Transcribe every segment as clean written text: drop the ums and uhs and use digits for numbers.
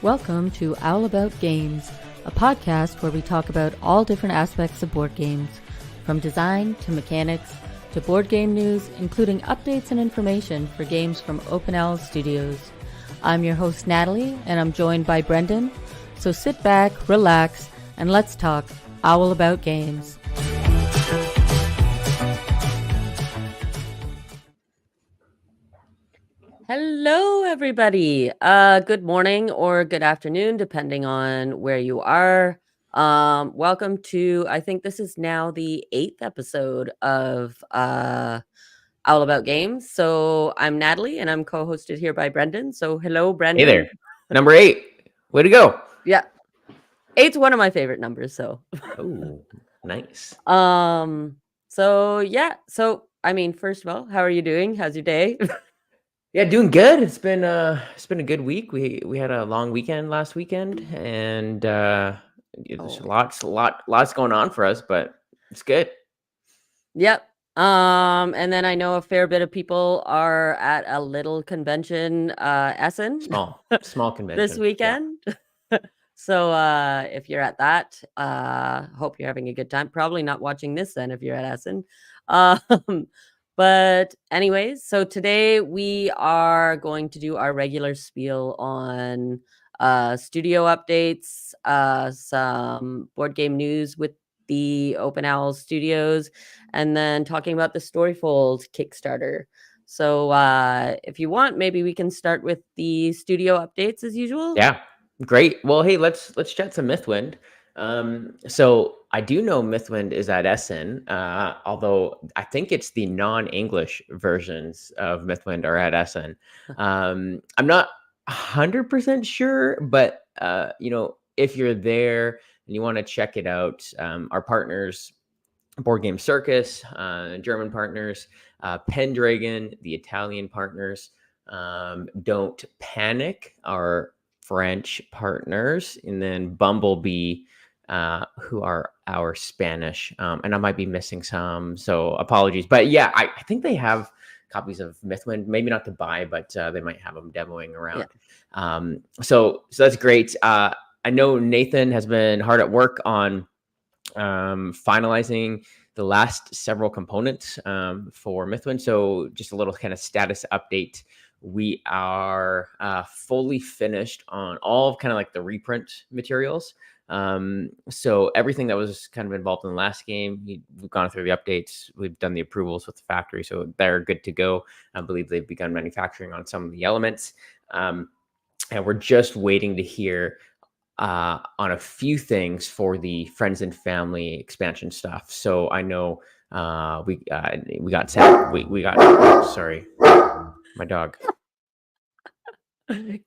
Welcome to Owl About Games, a podcast where we talk about all different aspects of board games, from design to mechanics to board game news, including updates and information for games from Open Owl Studios. I'm your host, Natalie, and I'm joined by Brendan. So sit back, relax, and let's talk Owl About Games. Hello, everybody. Good morning or good afternoon, depending on where you are. Welcome to, I think this is now the 8th episode of Owl About Games. So I'm Natalie, and I'm co-hosted here by Brendan. So hello, Brendan. Hey there. Number 8. Way to go. Yeah. 8's one of my favorite numbers, so. Oh, nice. So I mean, first of all, how are you doing? How's your day? Yeah, doing good. It's been a good week. We had a long weekend last weekend, and there's lots going on for us, but it's good. Yep. And then I know a fair bit of people are at a little convention, Essen. Small convention this weekend. Yeah. So if you're at that, hope you're having a good time. Probably not watching this then if you're at Essen. But anyways, so today we are going to do our regular spiel on studio updates, some board game news with the Open Owl Studios, and then talking about the Storyfold Kickstarter. So if you want, maybe we can start with the studio updates as usual. Yeah, great. Well, hey, let's chat some Mythwind. So I do know Mythwind is at Essen, although I think it's the non-English versions of Mythwind are at Essen. I'm not 100% sure, but if you're there and you want to check it out, our partners, Board Game Circus, German partners, Pendragon, the Italian partners, Don't Panic, our French partners, and then Bumblebee, who are our Spanish, and I might be missing some, so apologies. But yeah, I think they have copies of Mythwind, maybe not to buy, but they might have them demoing around. Yeah. So that's great. I know Nathan has been hard at work on finalizing the last several components for Mythwind. So just a little kind of status update. We are fully finished on all of kind of like the reprint materials. So everything that was kind of involved in the last game, we've gone through the updates. We've done the approvals with the factory, so they're good to go. I believe they've begun manufacturing on some of the elements. And we're just waiting to hear on a few things for the friends and family expansion stuff. So I know we got sorry, my dog.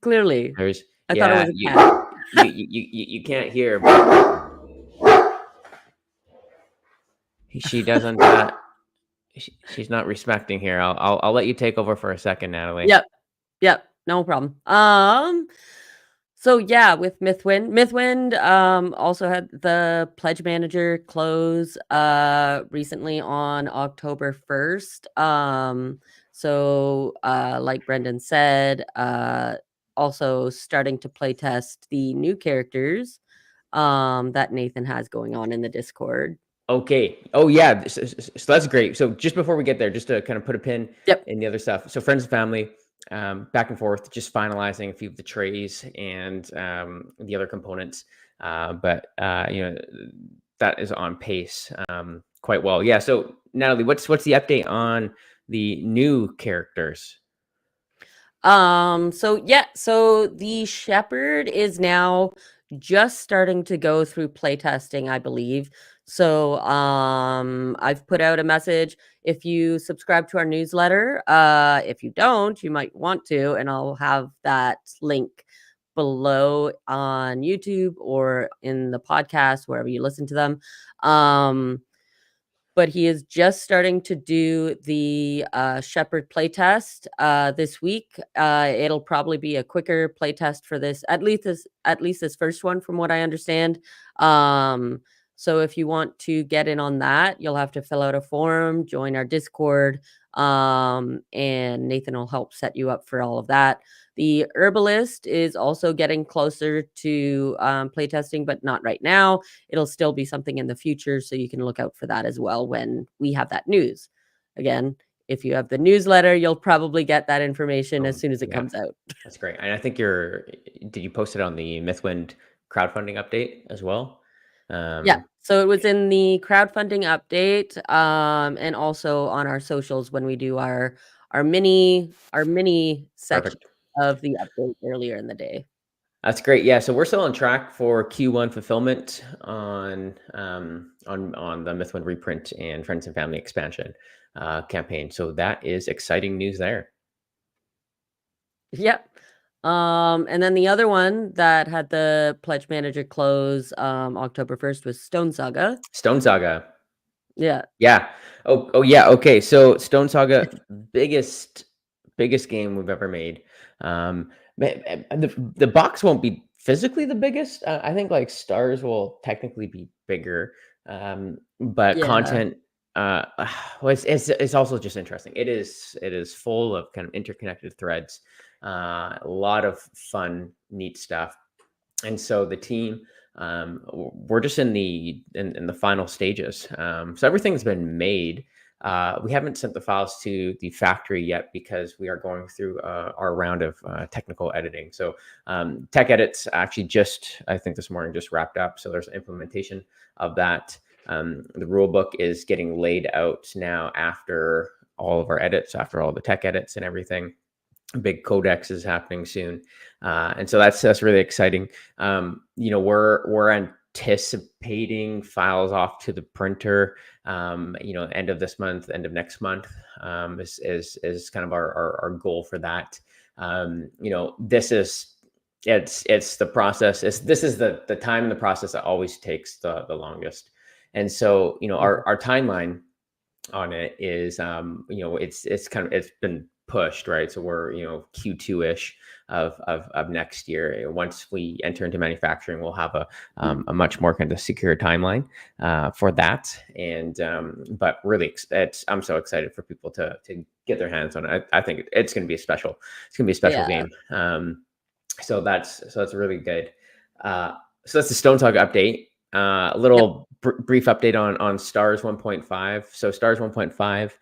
Clearly, I thought it was a cat. You can't hear, but she doesn't. She's not respecting here. I'll let you take over for a second, Natalie. Yep, no problem. So yeah, with Mythwind also had the pledge manager close recently on October 1st. So like Brendan said, also starting to play test the new characters that Nathan has going on in the Discord. Okay. Oh yeah. So that's great. So just before we get there, just to kind of put a pin in the other stuff. So friends and family, back and forth, just finalizing a few of the trays and the other components. But that is on pace quite well. Yeah. So Natalie, what's the update on the new characters? So the Shepherd is now just starting to go through playtesting, I believe. So I've put out a message. If you subscribe to our newsletter, if you don't, you might want to, and I'll have that link below on YouTube or in the podcast, wherever you listen to them. But he is just starting to do the Shepherd playtest this week. It'll probably be a quicker playtest for this, at least this first one, from what I understand. So if you want to get in on that, you'll have to fill out a form, join our Discord, And Nathan will help set you up for all of that. The Herbalist is also getting closer to playtesting, but not right now. It'll still be something in the future, so you can look out for that as well when we have that news. Again, if you have the newsletter, you'll probably get that information as Oh, soon as it yeah, comes out. that's great. And I think did you post it on the Mythwind crowdfunding update as well? Yeah, Um, so it was in the crowdfunding update, and also on our socials when we do our mini section Perfect. of the update earlier in the day. That's great. Yeah, so we're still on track for Q1 fulfillment on the Mythwind reprint and Friends and Family expansion campaign. So that is exciting news there. Yep. And then the other one that had the pledge manager close October 1st was Stone Saga. Stone Saga. Yeah. Yeah. Oh yeah. Okay. So Stone Saga, biggest game we've ever made. The box won't be physically the biggest. I think like Stars will technically be bigger, but Yeah. content. Well, it's also just interesting. It is full of kind of interconnected threads. A lot of fun, neat stuff. And so the team, we're just in the final stages. So everything's been made. We haven't sent the files to the factory yet because we are going through our round of technical editing. So tech edits actually I think this morning just wrapped up. So there's implementation of that. The rule book is getting laid out now after all of our edits, after all the tech edits and everything. Big codex is happening soon, and so that's really exciting. We're anticipating files off to the printer. End of this month, end of next month, is kind of our goal for that. This is it's the process. This is the time in the process that always takes the longest, and so Mhm. our timeline on it is it's been pushed, right? So we're Q2-ish of next year. Once we enter into manufacturing, we'll have a much more kind of secure timeline for that. And but really I'm so excited for people to get their hands on it. I think it's going to be a special Yeah. game. So that's really good. So that's the Stone Saga update. A Yep. little brief update on Stars 1.5. So Stars 1.5,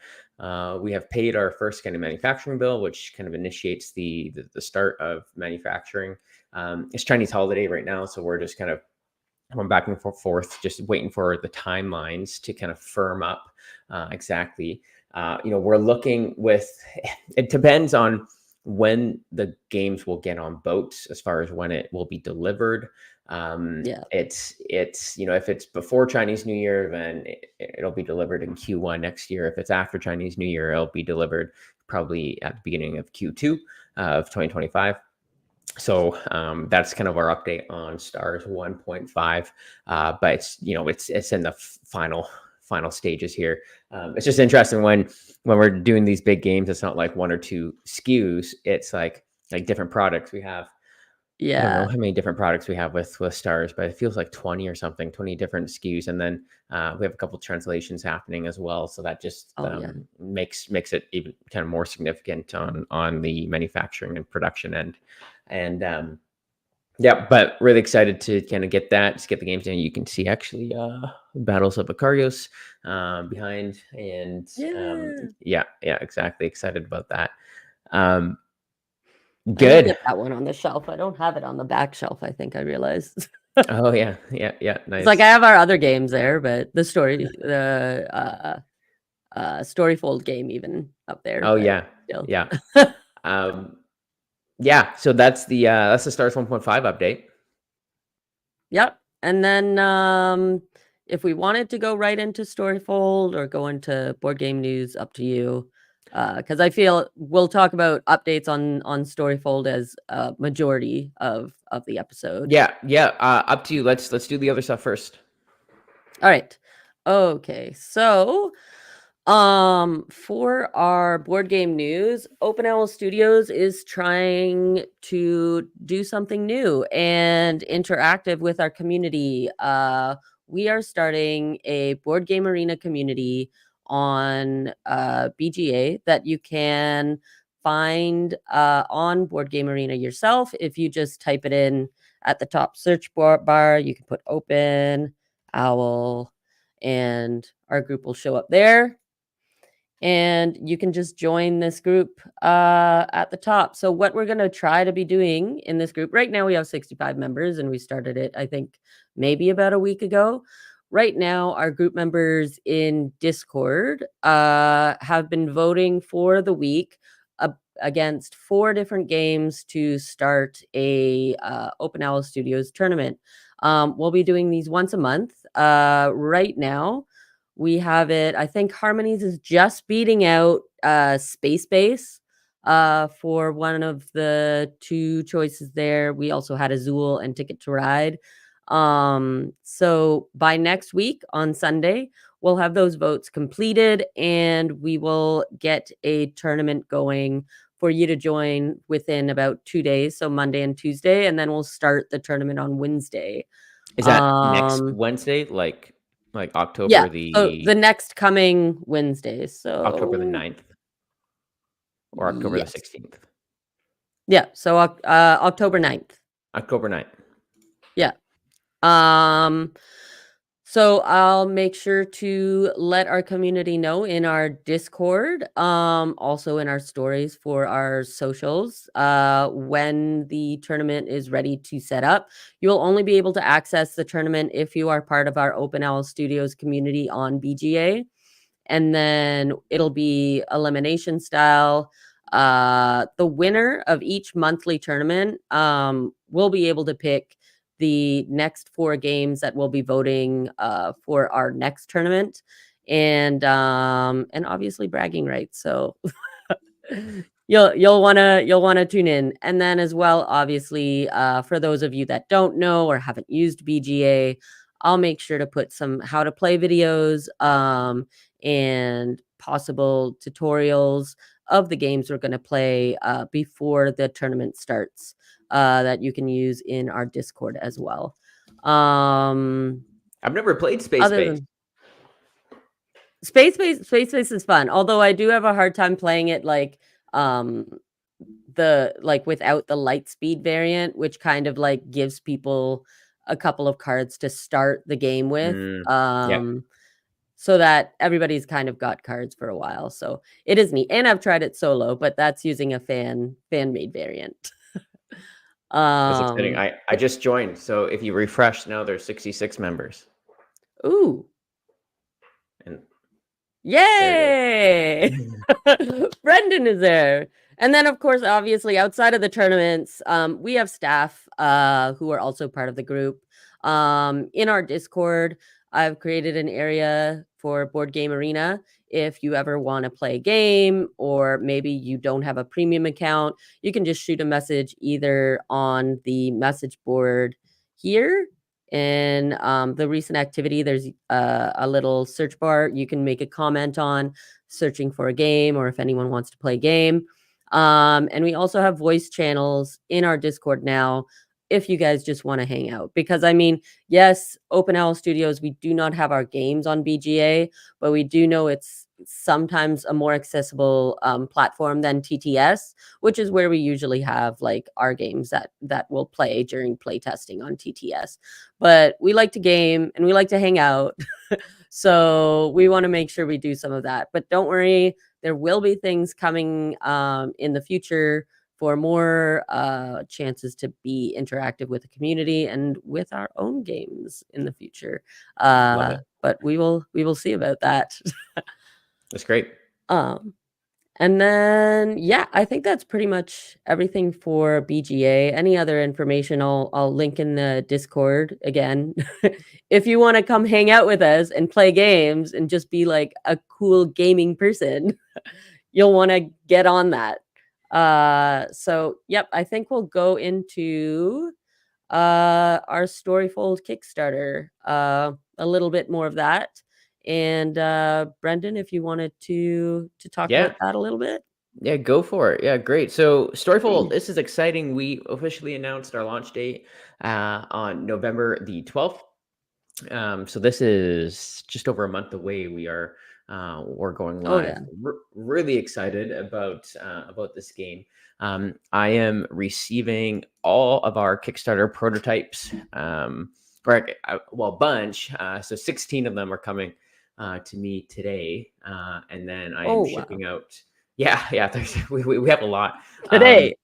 we have paid our first kind of manufacturing bill, which kind of initiates the start of manufacturing. It's Chinese holiday right now, so we're just kind of going back and forth, just waiting for the timelines to kind of firm up exactly. We're looking with. It depends on when the games will get on boats as far as when it will be delivered. Yeah. It's if it's before Chinese New Year, then it'll be delivered in Q1 next year. If it's after Chinese New Year, it'll be delivered probably at the beginning of Q2 of 2025. So that's kind of our update on Stars 1.5. But it's in the final stages here. It's just interesting when we're doing these big games. It's not like one or two SKUs. It's like different products. We have, I don't know Yeah. how many different products we have with Stars, but it feels like 20 or something, 20 different SKUs. And then we have a couple translations happening as well. So that just Oh, yeah. makes it even kind of more significant on the manufacturing and production end. And yeah, but really excited to kind of get the games in. You can see actually Battles of Icarios behind, and Yeah. yeah, exactly. Excited about that. Um, I need to Good. get that one on the shelf. I don't have it on the back shelf, I think I realized. Oh yeah, It's like nice. I have our other games there, but Storyfold game even up there, Oh but yeah, still. yeah, um, yeah. So that's the Stars 1.5 update. Yep. And then if we wanted to go right into Storyfold or go into board game news, up to you. Because I feel we'll talk about updates on Storyfold as a majority of the episode. Yeah. Up to you. Let's do the other stuff first. All right. Okay. So, for our board game news, Open Owl Studios is trying to do something new and interactive with our community. We are starting a board game arena community on BGA that you can find on Board Game Arena yourself. If you just type it in at the top search bar, you can put open owl and our group will show up there. And you can just join this group at the top. So what we're going to try to be doing in this group right now, we have 65 members and we started it, I think, maybe about a week ago. Right now, our group members in Discord have been voting for the week against 4 different games to start a Open Owl Studios tournament. We'll be doing these once a month. Right now, we have it. I think Harmonies is just beating out Space Base for one of the 2 choices there. We also had Azul and Ticket to Ride. So by next week on Sunday, we'll have those votes completed and we will get a tournament going for you to join within about 2 days, so Monday and Tuesday, and then we'll start the tournament on Wednesday. Is that next Wednesday, like Yeah, October so the the next coming Wednesday, October the so 9th or October the yes. 16th? Yeah, so October 9th. October 9th. Yeah. So I'll make sure to let our community know in our Discord, also in our stories for our socials, when the tournament is ready to set up. You'll only be able to access the tournament if you are part of our Open Owl Studios community on BGA. And then it'll be elimination style. The winner of each monthly tournament will be able to pick the next 4 games that we'll be voting for our next tournament, and obviously bragging rights. So you'll wanna tune in, and then as well, obviously, for those of you that don't know or haven't used BGA, I'll make sure to put some how to play videos and possible tutorials of the games we're going to play before the tournament starts that you can use in our Discord as well. I've never played Space Other Base. than Space Base is fun, although I do have a hard time playing it like without the light speed variant, which kind of like gives people a couple of cards to start the game with. Yeah, So that everybody's kind of got cards for a while. So it is neat. And I've tried it solo, but that's using a fan-made variant. that's exciting. I But just joined, so if you refresh now, there's 66 members. ooh, And yay! Brendan is there. And then, of course, obviously, outside of the tournaments, we have staff who are also part of the group. In our Discord, I've created an area for Board Game Arena. If you ever want to play a game, or maybe you don't have a premium account, you can just shoot a message either on the message board here. In the recent activity, there's a little search bar you can make a comment on searching for a game or if anyone wants to play a game. And we also have voice channels in our Discord now if you guys just want to hang out. Because I mean, yes, Open Owl Studios, we do not have our games on BGA, but we do know it's sometimes a more accessible platform than TTS, which is where we usually have like our games that we'll play during play testing on TTS. But we like to game and we like to hang out. So we want to make sure we do some of that. But don't worry, there will be things coming in the future for more chances to be interactive with the community and with our own games in the future. love it. But we will see about that. That's great. And then yeah, I think that's pretty much everything for BGA. Any other information I'll link in the Discord again. If you want to come hang out with us and play games and just be like a cool gaming person, you'll want to get on that. So yep, I think we'll go into our Storyfold Kickstarter. A little bit more of that. And Brendan, if you wanted to talk Yeah. about that a little bit. Yeah, go for it. Yeah, great. So Storyfold, this is exciting. We officially announced our launch date on November the 12th. So this is just over a month away. We are we're going Oh, live. yeah. Really excited about this game. I am receiving all of our Kickstarter prototypes, well, a bunch. So 16 of them are coming to me today, and then I am Oh, wow. shipping out. Yeah, yeah. We have a lot. Today.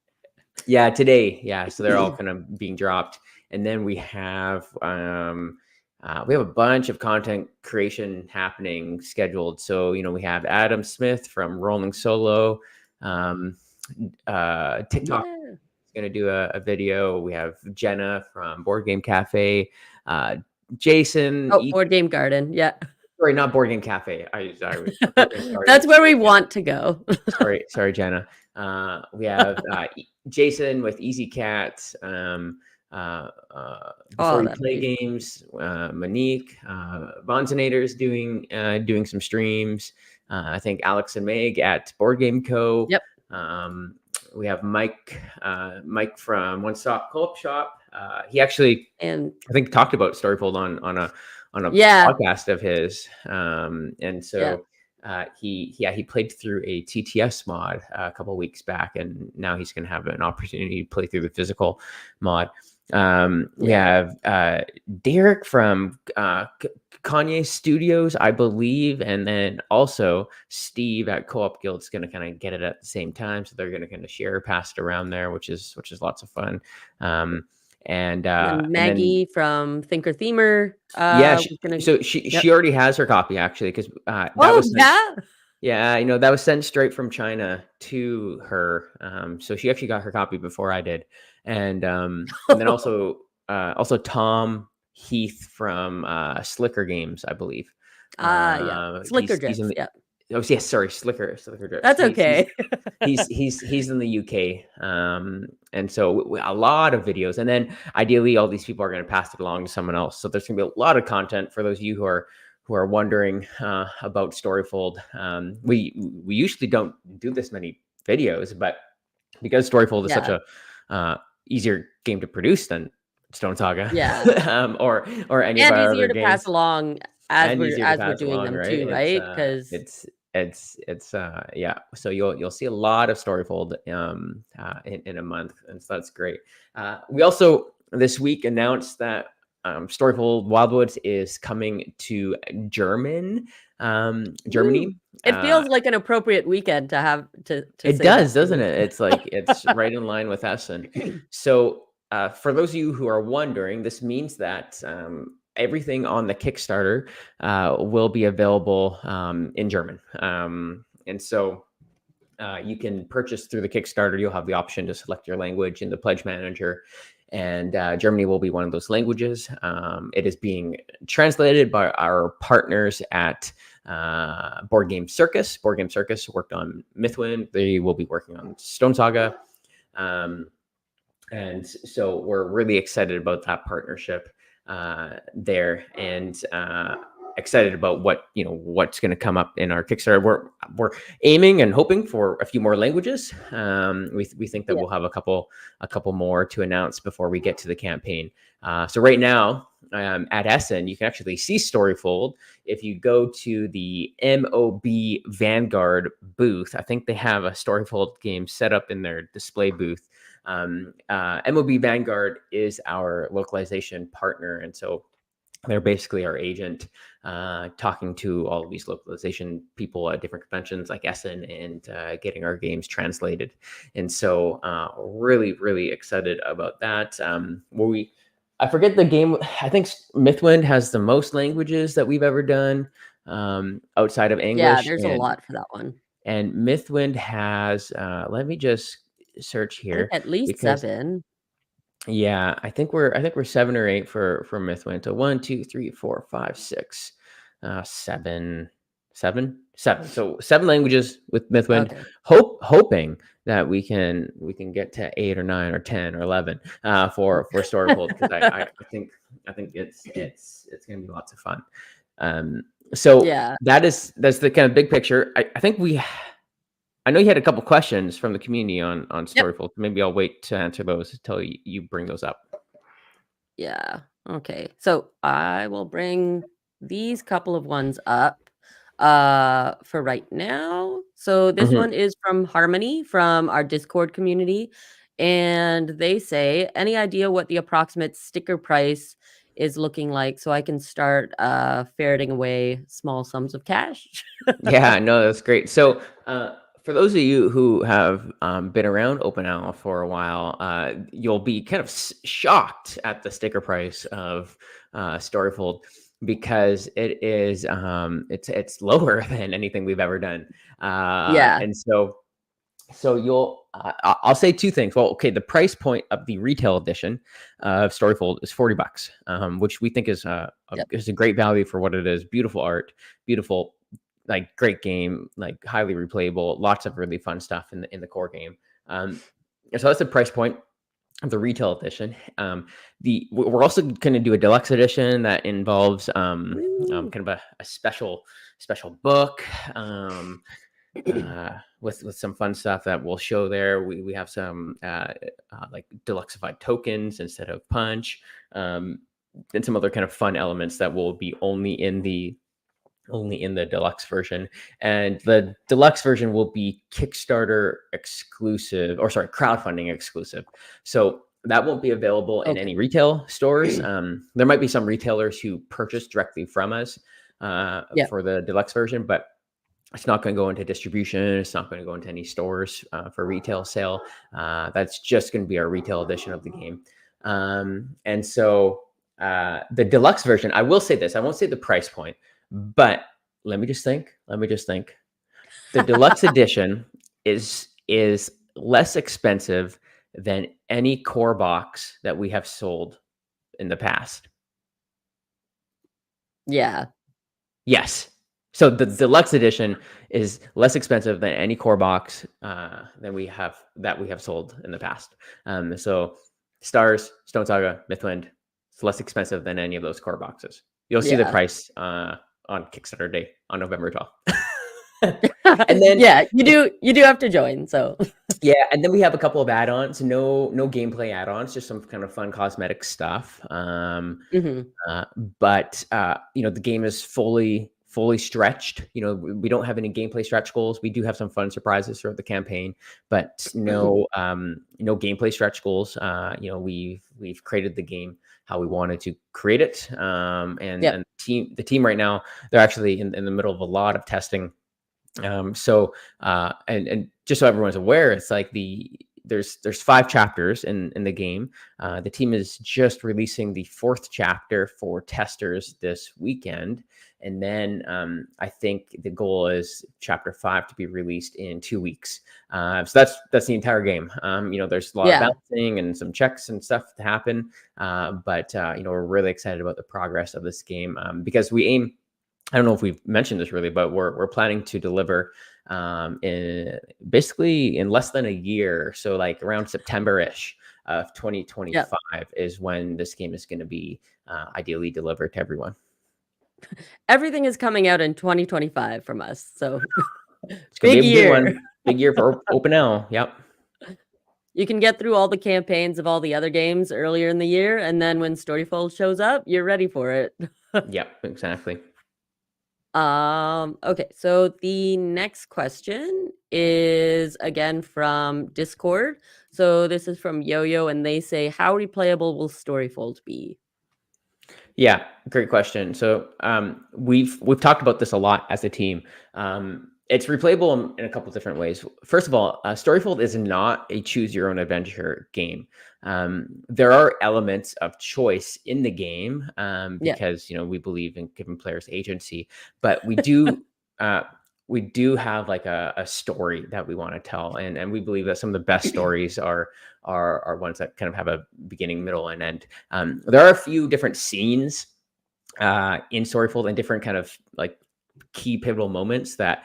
Yeah, today. Yeah, so they're all kind of being dropped, and then we have a bunch of content creation happening scheduled. So we have Adam Smith from Rolling Solo, TikTok Yeah. is going to do a video. We have Jenna from Board Game Cafe, Jason. Oh, Board Game Garden. Yeah. Sorry, not Board Game Cafe. Board Game Garden. That's where we want to go. Sorry, Jenna. We have Jason with Easy Cats. Before Oh, You that'll Play be Games, Monique, Bonzinator's doing some streams. I think Alex and Meg at Board Game Co. Yep. We have Mike from One Stop Co-op Shop. He actually, And I think, talked about Storyfold on a yeah. podcast of his, and so he played through a TTS mod a couple of weeks back, and now he's going to have an opportunity to play through the physical mod. We have Derek from Kanye Studios, I believe, and then also Steve at Co-op Guild is going to kind of get it at the same time, so they're going to kind of share, pass it around there, which is lots of fun. And then Maggie from Thinker Themer. Yeah, was gonna, she already has her copy, actually, because that oh, was sent, yeah. yeah, that was sent straight from China to her. So she actually got her copy before I did, and then also Tom Heath from Slicker Games, I believe. Yeah. Slicker He's in Drips. the, Yeah. oh yeah, sorry, Slicker Drips. That's okay. He's in the UK, and so a lot of videos, and then ideally all these people are going to pass it along to someone else. So there's going to be a lot of content for those of you who are wondering about Storyfold. We usually don't do this many videos, but because Storyfold is such a easier game to produce than Stone Saga, or any of and our easier other to games, pass along as we're doing them right? too, right? Because It's yeah. So you'll see a lot of Storyfold in a month, and so that's great. We also this week announced that Storyfold Wildwoods is coming to Germany. it feels like an appropriate weekend to have to It say does, that doesn't it? It's like it's right in line with Essen. So for those of you who are wondering, this means that everything on the Kickstarter will be available in German. And so you can purchase through the Kickstarter. You'll have the option to select your language in the Pledge Manager. And Germany will be one of those languages. It is being translated by our partners at Board Game Circus. Board Game Circus worked on Mythwind. They will be working on Stone Saga. And so we're really excited about that partnership there, and excited about what's going to come up in our Kickstarter. We're aiming and hoping for a few more languages. We think that we'll have a couple more to announce before we get to the campaign. So right now at Essen, you can actually see Storyfold if you go to the MOB Vanguard booth. I think they have a Storyfold game set up in their display booth. MOB Vanguard is our localization partner, and so they're basically our agent, talking to all of these localization people at different conventions like Essen, and getting our games translated. And so really, really excited about that. I forget the game. I think Mythwind has the most languages that we've ever done outside of English. Yeah, there's a lot for that one. And Mythwind has, let me just search here, at least because 7. yeah, I think we're 7 or 8 for Mythwind. So 1, 2, 3, 4, 5, 6, 7. So 7 languages with Mythwind. Okay. Hoping that we can get to 8 or 9 or 10 or 11 for Storyfold, because I think it's gonna be lots of fun. So that's the kind of big picture. I know you had a couple questions from the community on Storyfold. Maybe I'll wait to answer those until you bring those up. Yeah. Okay. So I will bring these couple of ones up. for right now. So this Mhm. one is from Harmony from our Discord community, and they say, "Any idea what the approximate sticker price is looking like so I can start ferreting away small sums of cash?" Yeah, no, that's great. So, for those of you who have been around OpenOwl for a while, you'll be kind of shocked at the sticker price of Storyfold because it is it's lower than anything we've ever done, Yeah. and so you'll I'll say two things. Well, okay, the price point of the retail edition of Storyfold is $40, which we think is Yep. is a great value for what it is. Beautiful art, beautiful, like great game, like highly replayable, lots of really fun stuff in the core game. Um, and so that's the price point of the retail edition. We're also going to do a deluxe edition that involves Woo. kind of a special book. With some fun stuff that we'll show there. We have some like deluxified tokens instead of punch, and some other kind of fun elements that will be only in the deluxe version. And the deluxe version will be Kickstarter exclusive, or sorry, crowdfunding exclusive. So that won't be available in Okay. any retail stores. There might be some retailers who purchase directly from us Yeah. for the deluxe version, but it's not going to go into distribution. It's not going to go into any stores for retail sale. That's just going to be our retail edition of the game. And so the deluxe version, I will say this, I won't say the price point, but let me just think. Let me just think. The deluxe edition is less expensive than any core box that we have sold in the past. Yeah. Yes. So the deluxe edition is less expensive than any core box than we have sold in the past. So Stars, Stone Saga, Mythwind, it's less expensive than any of those core boxes. You'll see the Yeah. price on Kickstarter Day on November 12th. And then Yeah, you do have to join, so yeah, and then we have a couple of add-ons. No gameplay add-ons, just some kind of fun cosmetic stuff. Mhm. Uh, but the game is fully stretched. We don't have any gameplay stretch goals. We do have some fun surprises throughout the campaign, but no gameplay stretch goals. We've created the game how we wanted to create it. And Yep. the team right now, they're actually in the middle of a lot of testing. And just so everyone's aware, it's like there's 5 chapters in the game. The team is just releasing the 4th chapter for testers this weekend, and then I think the goal is chapter 5 to be released in 2 weeks. So that's the entire game. There's a lot of Yeah. balancing and some checks and stuff to happen, but we're really excited about the progress of this game because we aim. I don't know if we've mentioned this really, but we're planning to deliver in basically in less than a year. So like around September-ish of Yep. 2025 is when this game is going to be ideally delivered to everyone. Everything is coming out in 2025 from us, so It's going to big be a big year. one. Big year for Open L. Yep. You can get through all the campaigns of all the other games earlier in the year, and then when Storyfold shows up, you're ready for it. Yep. Exactly. Okay, so the next question is again from Discord. So this is from Yo-Yo, and they say, "How replayable will Storyfold be?" Yeah, great question. So we've talked about this a lot as a team. It's replayable in a couple different ways. First of all, Storyfold is not a choose your own adventure game. There are elements of choice in the game Yeah. because we believe in giving players agency, but we do have like a story that we want to tell, and we believe that some of the best stories are ones that kind of have a beginning, middle, and end. There are a few different scenes in Storyfold and different kind of like key pivotal moments that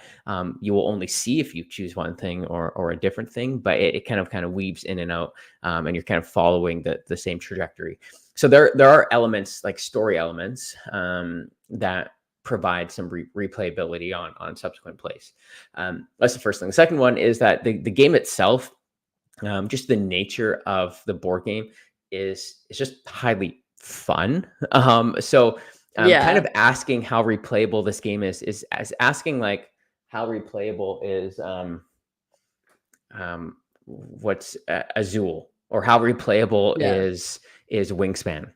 you will only see if you choose one thing or a different thing, but it kind of weaves in and out, and you're kind of following the same trajectory. So there are elements like story elements that provide some replayability on subsequent plays. That's the first thing. The second one is that the game itself, just the nature of the board game is just highly fun. So kind Yeah. of asking how replayable this game is as asking like how replayable is what's Azul, or how replayable Yeah. is Wingspan,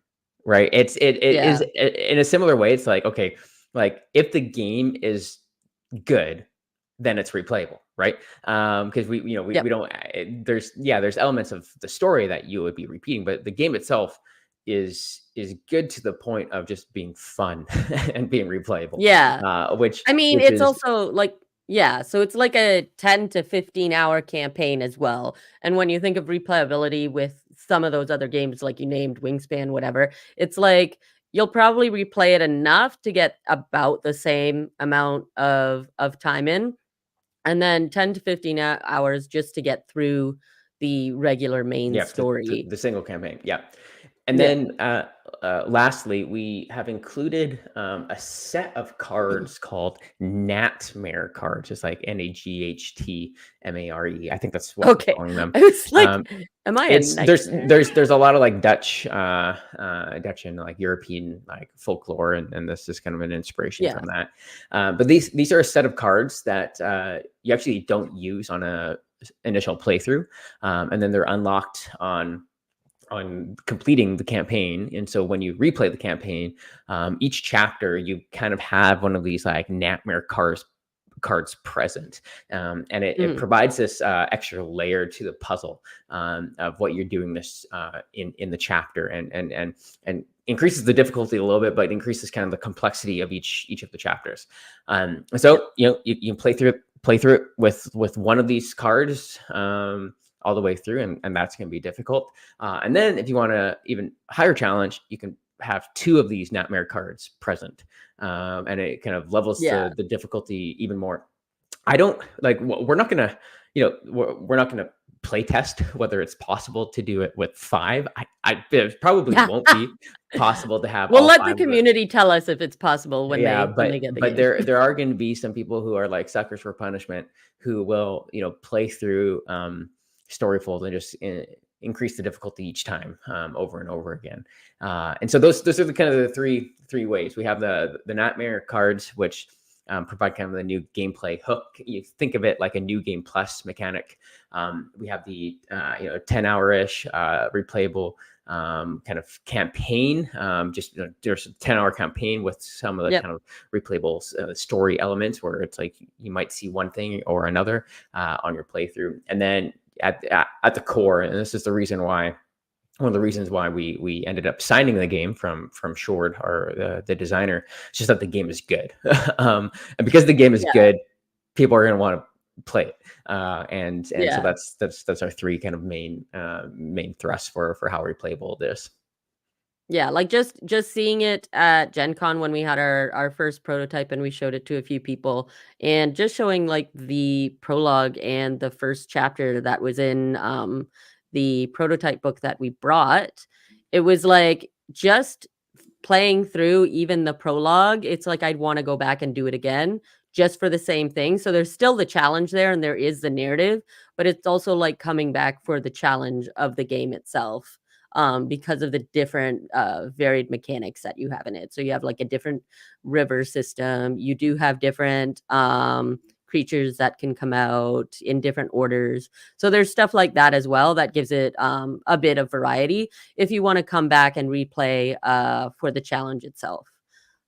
right? It is Yeah. in a similar way. It's like, okay, like if the game is good, then it's replayable, right? Because we Yep. don't. There's elements of the story that you would be repeating, but the game itself is good to the point of just being fun and being replayable, Yeah. which I mean, which it's is also like yeah, so it's like a 10 to 15-hour campaign as well, and when you think of replayability with some of those other games like you named, Wingspan, whatever, it's like you'll probably replay it enough to get about the same amount of time in, and then 10 to 15 hours just to get through the regular main Yeah, story. the single campaign. Yeah. And Yeah. then lastly, we have included a set of cards called Natmare cards, just like Naghtmare. I think that's what we're Okay. calling them. I was like, Um, "Am I a it's nightmare?" there's a lot of like Dutch and like European like folklore, and this is kind of an inspiration Yeah. from that. But these are a set of cards that you actually don't use on a initial playthrough, and then they're unlocked on completing the campaign. And so when you replay the campaign, each chapter you kind of have one of these like Nightmare cards present, and it Mhm. provides this extra layer to the puzzle of what you're doing this in the chapter, and increases the difficulty a little bit, but increases kind of the complexity of each of the chapters. Yep. So you can play through it with one of these cards all the way through, and that's going to be difficult. And then if you want to even higher challenge, you can have two of these Nightmare cards present, and it kind of levels Yeah. the difficulty even more. I don't like. We're not gonna, we're not gonna play test whether it's possible to do it with five. It probably won't be possible to have We'll all let the five of it. community tell us if it's possible when Yeah, they but get the but game. there are going to be some people who are like suckers for punishment who will play through Storyfold and just increase the difficulty each time, over and over again. And so those are the kind of the three ways. We have the Nightmare cards, which provide kind of the new gameplay hook. You think of it like a new game plus mechanic. We have the 10-hour ish replayable kind of campaign. Just there's a 10-hour campaign with some of the Yep. kind of replayable story elements where it's like you might see one thing or another on your playthrough, and then at the core, and this is the reason why. One of the reasons why we ended up signing the game from Shord, or the designer, it's just that the game is good, and because the game is Yeah. good, people are going to want to play it, and so Yeah. that's our three kind of main thrusts for how replayable it is. Yeah, like, just seeing it at Gen Con when we had our first prototype and we showed it to a few people, and just showing, like, the prologue and the first chapter that was in, the prototype book that we brought, it was, like, just playing through even the prologue, it's like I'd wanna go back and do it again just for the same thing, so there's still the challenge there and there is the narrative, but it's also, like, coming back for the challenge of the game itself, because of the different, varied mechanics that you have in it. So you have, like, a different river system, you do have different, creatures that can come out in different orders. So there's stuff like that as well that gives it, a bit of variety if you wanna come back and replay, for the challenge itself.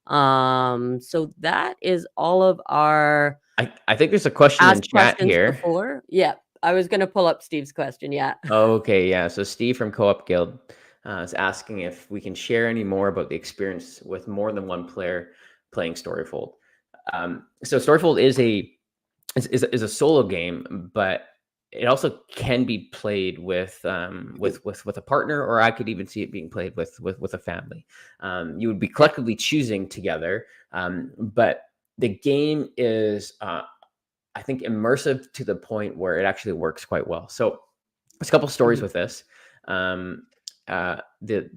So that is all of our I think there's a question in asked chat questions here. before. Yeah, I was gonna pull up Steve's question, yeah. Okay, yeah. So Steve from Co-op Guild is asking if we can share any more about the experience with more than one player playing Storyfold. So Storyfold is a solo game, but it also can be played with a partner, or I could even see it being played with a family. You would be Yep. collectively choosing together, but the game is I think immersive to the point where it actually works quite well. So there's a couple stories Mhm. with this. Um, the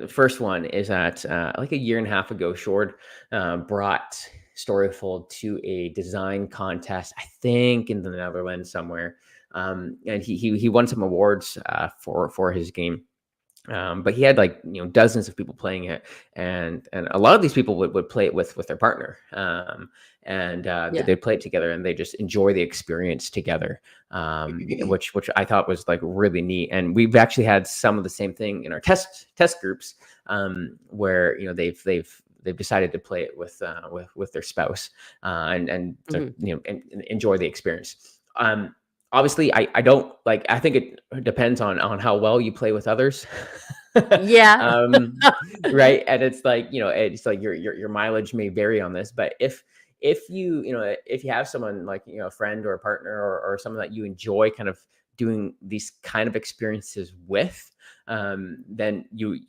first one is that like a year and a half ago, Shord brought Storyfold to a design contest, I think in the Netherlands somewhere, and he won some awards for his game. But he had like dozens of people playing it, and a lot of these people would play it with their partner, and Yeah. they'd play it together, and they just enjoy the experience together, which I thought was like really neat. And we've actually had some of the same thing in our test groups, where they've decided to play it with their spouse, and Mhm. and enjoy the experience. Obviously, I don't like. I think it depends on how well you play with others. Yeah. um, right, and it's like it's like your mileage may vary on this, but if if you have someone like a friend or a partner, or someone that you enjoy kind of doing these kind of experiences with, then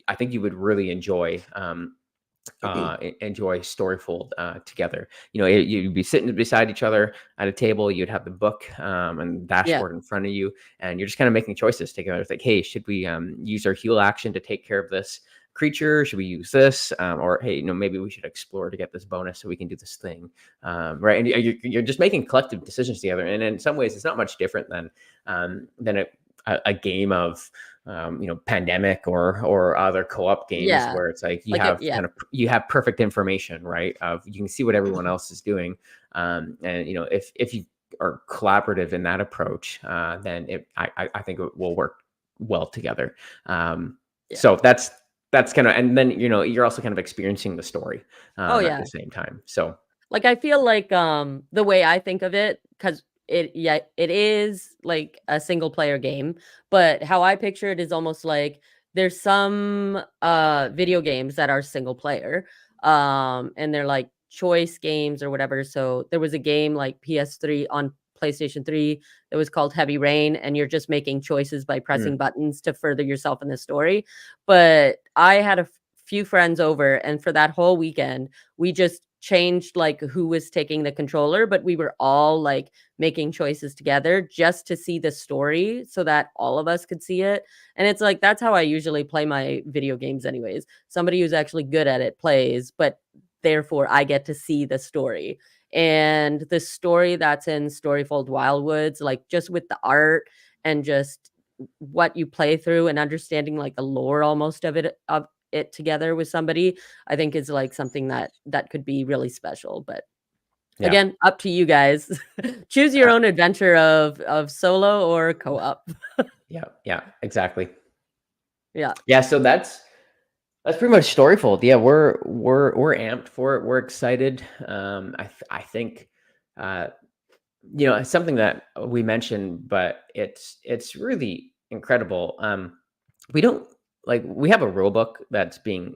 I think you would really enjoy Storyfold together. You'd be sitting beside each other at a table. You'd have the book and Yeah. dashboard in front of you, and you're just kind of making choices together. It's like, hey, should we use our heal action to take care of this creature? Should we use this? Or hey, maybe we should explore to get this bonus so we can do this thing, right? And you're just making collective decisions together. And in some ways, it's not much different than a game of pandemic or other co-op games, Yeah. where it's like Yeah. you have perfect information, right? Of you can see what everyone else is doing, and if you are collaborative in that approach, then I think it will work well together. Yeah. So that's kind of, and then you're also kind of experiencing the story Oh, at the yeah. same time. So Like, I feel like, the way I think of it, because it is like a single player game, but how I picture it is almost like there's some, video games that are single player, and they're like choice games or whatever. So there was a game like PS3 on PlayStation 3 that was called Heavy Rain, and you're just making choices by mm, pressing buttons to further yourself in the story. But I had a few friends over, and for that whole weekend, we just changed like who was taking the controller, but we were all like making choices together just to see the story so that all of us could see it. And it's like that's how I usually play my video games anyways. Somebody who's actually good at it plays, but therefore I get to see the story. And the story that's in Storyfold Wildwoods, like just with the art and just what you play through and understanding like the lore almost of it together with somebody, I think is like something that could be really special. But yeah, again, up to you guys. Choose your uh, own adventure of solo or co-op. yeah, exactly. Yeah. Yeah, so that's pretty much Storyfold. Yeah, we're amped for it. We're excited. I think uh, it's something that we mentioned, but it's really incredible. We don't we have a rule book that's being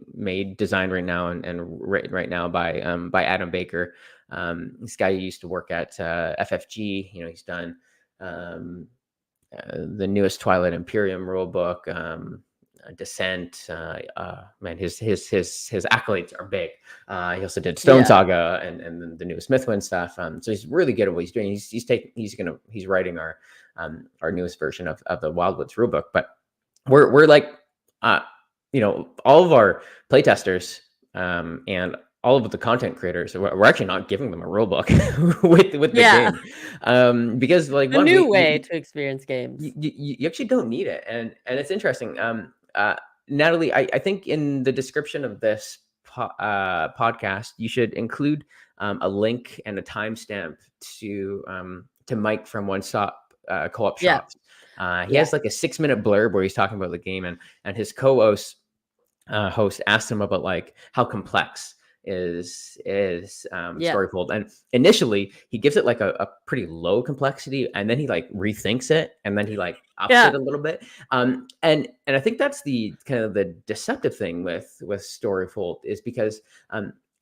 designed right now, and written right now by Adam Baker. This guy who used to work at FFG. He's done um, the newest Twilight Imperium rule book, Descent. Man, his accolades are big. He also did Stone Yeah. Saga and the newest Mythwind stuff. So he's really good at what he's doing. He's writing our newest version of the Wildwoods rulebook. But we're like, uh, all of our playtesters, and all of the content creators, we're actually not giving them a rule book with the Yeah. game, because like A one new way to experience you, games. you actually don't need it, and it's interesting. Natalie, I think in the description of this podcast, you should include a link and a timestamp to Mike from One Stop Co-op Yeah. Shops. He Yeah. has like a 6-minute blurb where he's talking about the game, and his host asked him about like how complex is Yeah. Storyfold. And initially he gives it like a pretty low complexity, and then he like rethinks it, and then he like ups Yeah. it a little bit. And I think that's the kind of the deceptive thing with Storyfold, is because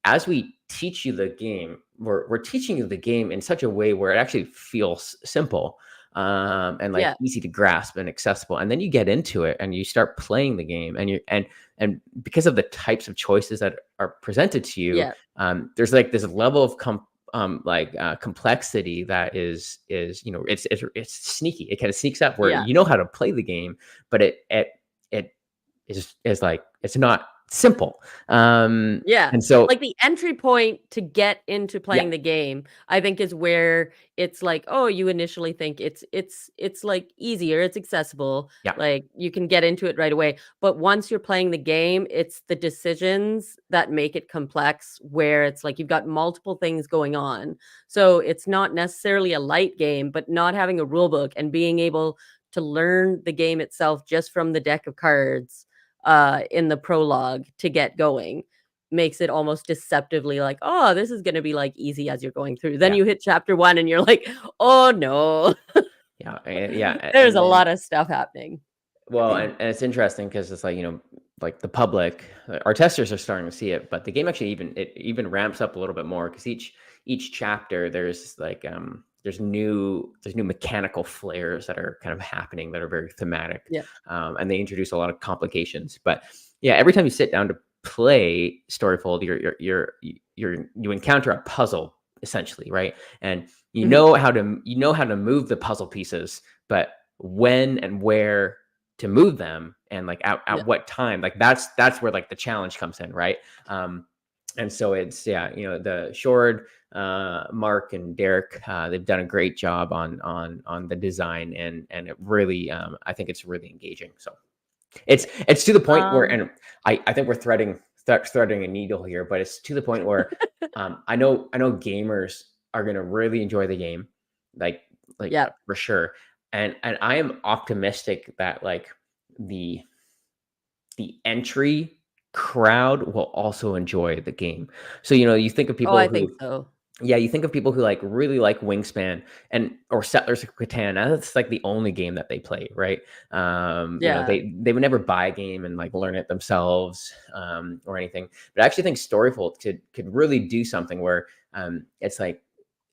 as we teach you the game, we're teaching you the game in such a way where it actually feels simple, and like Yeah. easy to grasp and accessible. And then you get into it and you start playing the game, and because of the types of choices that are presented to you, Yeah. there's like this level of complexity that is it's sneaky. It kind of sneaks up where Yeah. you know how to play the game, but it is like it's not simple. Yeah. And so Like, the entry point to get into yeah, playing the game, I think, is where it's like, oh, you initially think it's, like, easier, it's accessible, yeah, like, you can get into it right away, but once you're playing the game, it's the decisions that make it complex, where it's like you've got multiple things going on. So, it's not necessarily a light game, but not having a rule book and being able to learn the game itself just from the deck of cards, in the prologue to get going makes it almost deceptively like, "Oh, this is gonna be, like, easy as you're going through." Then yeah, you hit chapter 1 and you're like, "Oh, no." yeah, yeah, There's and a then lot of stuff happening. well, and it's interesting because it's like, like the public, our testers are starting to see it, but the game actually even ramps up a little bit more because each chapter there's like there's new mechanical flares that are kind of happening that are very thematic, Yeah. and they introduce a lot of complications. But yeah, every time you sit down to play Storyfold, you encounter a puzzle essentially, right? And Mhm. you know how to move the puzzle pieces, but when and where to move them and like Yeah. at what time, like that's where like the challenge comes in, right? And so it's yeah, the Shord, Mark and Derek, they've done a great job on the design, and it really I think it's really engaging. So it's to the point where, Um, and I think we're threading a needle here, but it's to the point where I know gamers are gonna really enjoy the game, like yeah. for sure, and I am optimistic that like the the entry crowd will also enjoy the game. So you think of Oh, people I think who so. yeah, you think of people who like really like Wingspan and or Settlers of Catan. That's like the only game that they play, right? Yeah. They would never buy a game and like learn it themselves, or anything. But I actually think Storyfold could really do something where it's like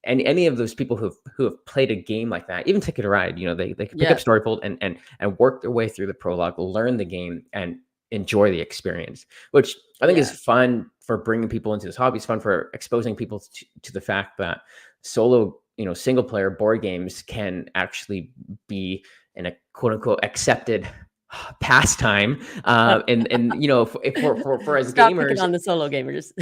any of those people who have played a game like that, even Ticket to Ride, they could pick up Yeah. Storyfold and work their way through the prologue, learn the game, and enjoy the experience, which I think is Yeah. fun for bringing people into this hobby. It's fun for exposing people to the fact that solo, single player board games can actually be in a quote unquote accepted pastime. And for as Stop picking gamers, on the solo gamers.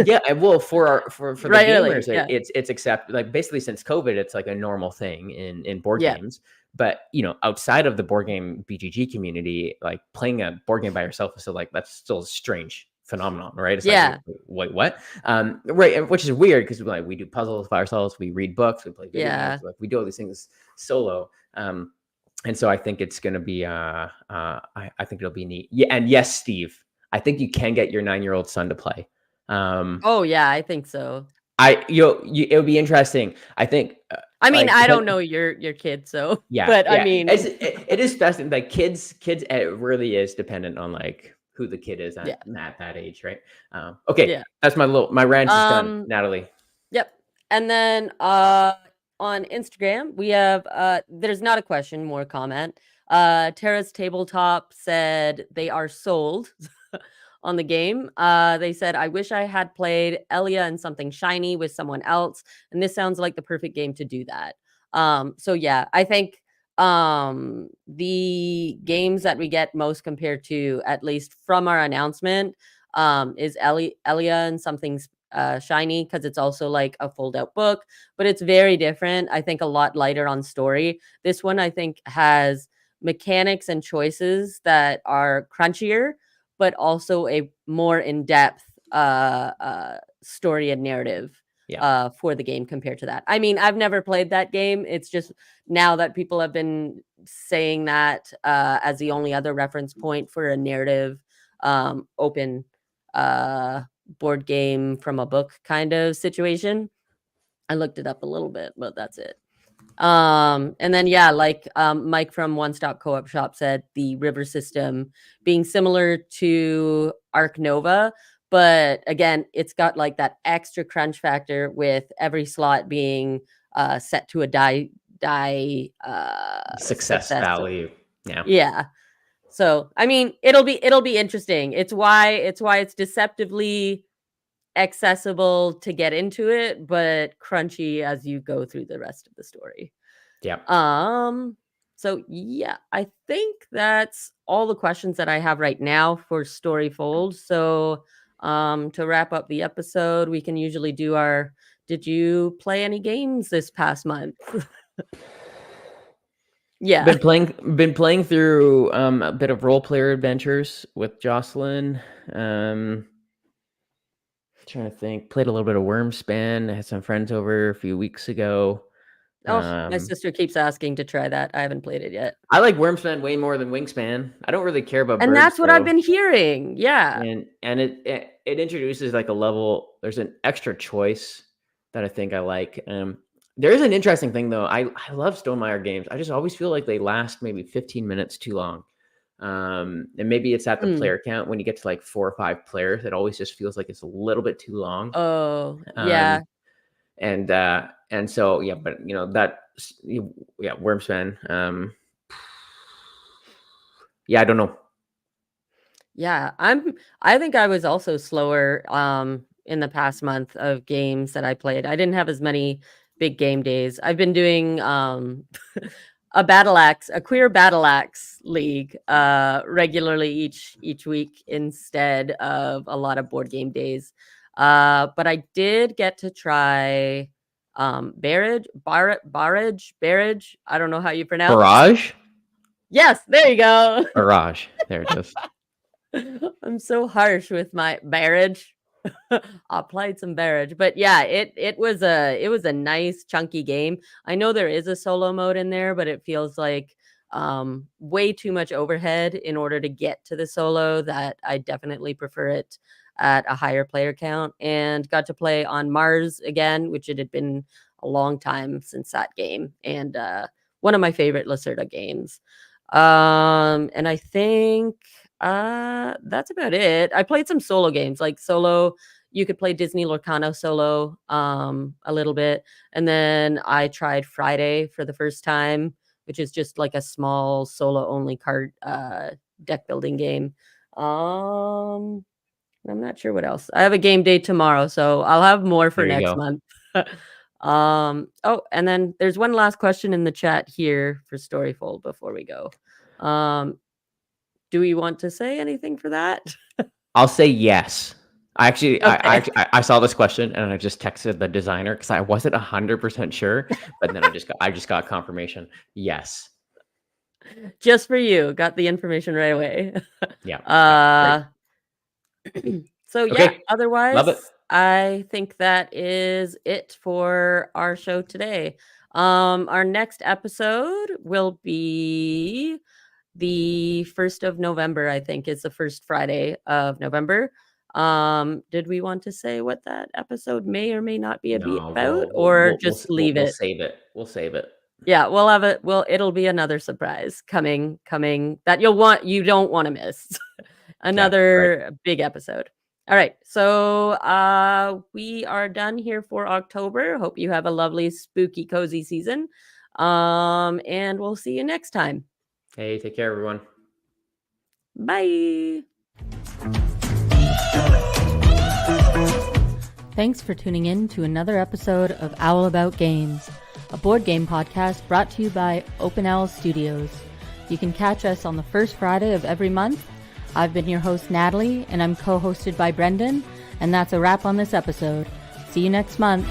yeah, and well, for the Rightly, gamers, yeah. it's accept like basically since COVID, it's like a normal thing in board Yeah. games. But outside of the board game BGG community, like playing a board game by yourself is still like that's still a strange phenomenon, right? It's like Yeah. wait, what? Right, and which is weird because we do puzzles by ourselves, we read books, we play video games, Yeah. like we do all these things solo. And so I think it's gonna be I think it'll be neat. Yeah, and yes, Steve, I think you can get your 9-year-old son to play. Um, Oh, yeah, I think so. it'll be interesting. I think, I mean, like, I but don't know your kid, so yeah, but I yeah, mean, it is fascinating. Like kids, it really is dependent on like who the kid is yeah. at that age, right? Okay, Yeah. that's my rant is done, Um, Natalie. yep. And then on Instagram, we have there's not a question, more comment. Tara's Tabletop said they are sold on the game. They said, I wish I had played Elia and something shiny with someone else. And this sounds like the perfect game to do that. So yeah, I think the games that we get most compared to, at least from our announcement, is Elia and something shiny, because it's also like a fold out book, but it's very different. I think a lot lighter on story. This one I think has mechanics and choices that are crunchier, but also a more in-depth story and narrative Yeah, for the game compared to that. I mean, I've never played that game. It's just now that people have been saying that as the only other reference point for a narrative open uh board game from a book kind of situation. I looked it up a little bit, but that's it. And then yeah, like Mike from One Stop Co-op Shop said, the river system being similar to Arc Nova, but again, it's got like that extra crunch factor with every slot being set to a die success success. value. Yeah, Yeah. So I mean, it'll be interesting. It's why it's deceptively accessible to get into it, but crunchy as you go through the rest of the story. yeah. Um, So yeah, I think that's all the questions that I have right now for Storyfold. So to wrap up the episode, we can usually do our did you play any games this past month? Yeah. Been playing through a bit of role player adventures with Jocelyn. Trying to think. Played a little bit of Wormspan. I had some friends over a few weeks ago. Oh, my Um, sister keeps asking to try that. I haven't played it yet. I like Wormspan way more than Wingspan. I don't really care about And birds that's what I've though. been hearing. Yeah. And it introduces like a level. There's an extra choice that I think I like. There is an interesting thing though. I love Stonemaier games. I just always feel like they last maybe 15 minutes too long. And maybe it's at the Mm. player count. When you get to like 4 or 5 players, it always just feels like it's a little bit too long. Oh, Um, yeah. and so yeah, but yeah, Wormspan. Yeah, I don't know. Yeah, I think I was also slower in the past month of games that I played. I didn't have as many big game days. I've been doing a queer battle axe league regularly each week instead of a lot of board game days. But I did get to try barrage. I don't know how you pronounce. Barrage. Yes, there you go. Barrage. There it is. I'm so harsh with my marriage. I played some marriage, but yeah, it was a nice chunky game. I know there is a solo mode in there, but it feels like way too much overhead in order to get to the solo. That I definitely prefer it at a higher player count. And got to play on Mars again, which it had been a long time since that game, and one of my favorite Lacerda games. And I think that's about it. I played some solo games, like solo. You could play Disney Lorcano solo a little bit, and then I tried Friday for the first time, which is just like a small solo only card deck building game. I'm not sure what else. I have a game day tomorrow, so I'll have more for There you next go. month. Oh, and then there's one last question in the chat here for Storyfold before we go. Do we want to say anything for that? I'll say yes. Okay. I saw this question and I just texted the designer because I wasn't 100% sure, but then I just got confirmation. Yes. Just for you. Got the information right away. Yeah. Uh Great. so yeah, Okay. Love it. otherwise, I think that is it for our show today. Our next episode will be the 1st of November, I think is the first Friday of November. Did we want to say what that episode may or may not be No, about, or just leave we'll it? save it. We'll save it. Yeah, we'll have it. Well, it'll be another surprise coming that you don't want to miss. Yeah. Right. Another big episode. All right. So we are done here for October. Hope you have a lovely, spooky, cozy season. And we'll see you next time. Hey, take care, everyone. Bye. Thanks for tuning in to another episode of Owl About Games, a board game podcast brought to you by Open Owl Studios. You can catch us on the first Friday of every month. I've been your host, Natalie, and I'm co-hosted by Brendan, and that's a wrap on this episode. See you next month.